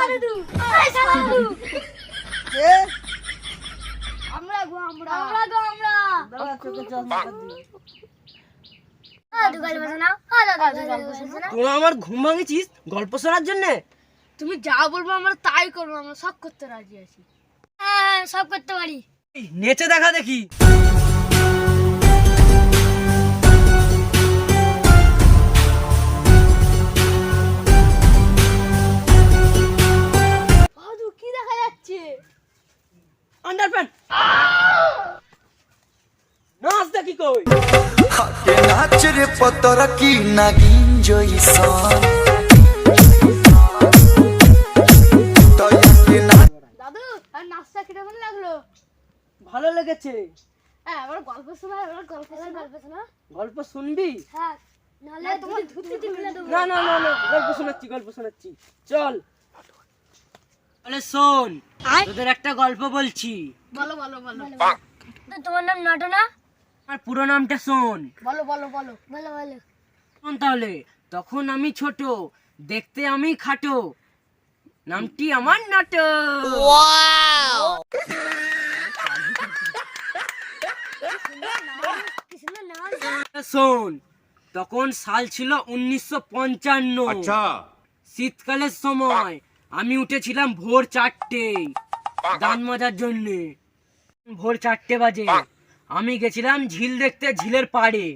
দাদু এই শালা দাদু কে আমরা দাদা চোখে চশমা দি দাদু গল্প শোনাও দাদু গল্প শোনাও তোরা আমার ঘুম ভাঙিছিস গল্প শোনার জন্য? তুমি যা বলবো আমরা তাই করবো, আমরা সব করতে রাজি আছি। হ্যাঁ সব করতে পারি। নেচে দেখা দেখি। দাদু কি দেখা যাচ্ছে? আন্ডারপ্যান্ট নাচ দেখি কই। হাতে নাচ রে পতর কি নাগিন জইসন দাদু আর নাচটা কিরকম লাগলো? ভালো লেগেছে। হ্যাঁ আমার গল্প শোনা, আমার গল্প শোনা। গল্প শুনবি? হ্যাঁ নালে তোমার ধুতি মিলে দেবো। না না না না গল্প শোনাচ্ছি চল। আরে শোন, তোদের একটা গল্প বলছি। বলো তোমার নাম নাটো না? আমার পুরো নামটা শোন। বলো শোন তাহলে। তখন আমি ছোট, দেখতে আমি খাটো, নামটি আমার নাটো। শোন, তখন সাল ছিল 1955। अच्छा শীতকালের সময় আমি উঠেছিলাম ভোর 4টে দান মাজার জন্য। ভোর 4টে বাজে আমি গেছিলাম ঝিল দেখতে, ঝিলের পাড়ে।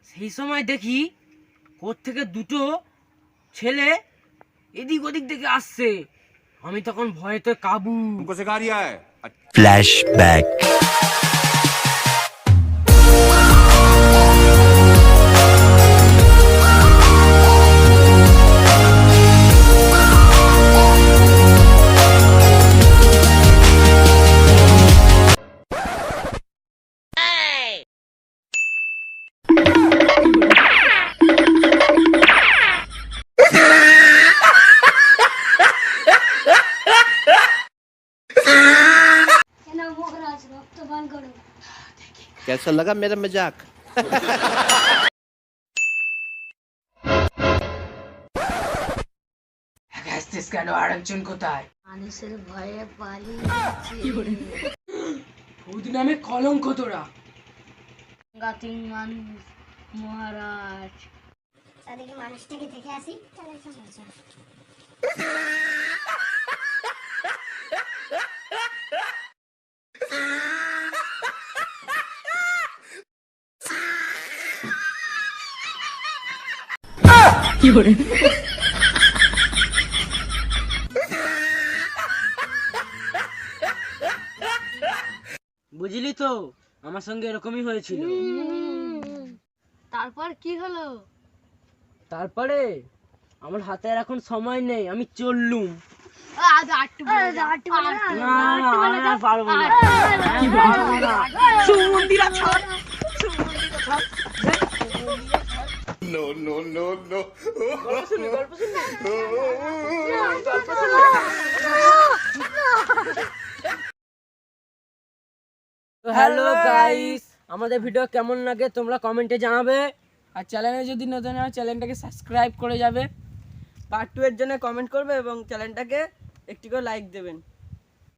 সেই সময় দেখি কোত্থেকে দুটো ছেলে এদিক ওদিক থেকে আসছে। আমি তখন ভয়েতে কাবু। तुमको सिखा रिया है ফ্ল্যাশব্যাক कैसा लगा मेरा मजाक? হাসছিস কেন? আরেকজন কোথায়? মানুষের ভয়ে পালিয়ে ওদিন আমি কলঙ্ক তোরা। গাতিং মানুষ মহারাজ। তাদেরকে মানুষটাকে দেখে আসি। বুঝলি তো, আমার সঙ্গে এরকমই হয়েছিল। তারপর কি হলো? তারপরে আমার হাতে আর এখন সময় নেই, আমি চললুম। আজ আটটু বলে না, আমি আর পারবো না। সুমন্দিরা ছাড়। No no no no hello guys, আমাদের ভিডিও কেমন লাগে তোমরা কমেন্টে জানাবে। আর চ্যানেলে যদি নতুন হয় চ্যানেলটাকে সাবস্ক্রাইব করে যাবে। পার্ট 2 এর জন্য কমেন্ট করবে এবং চ্যানেলটাকে একটি করে লাইক দেবেন।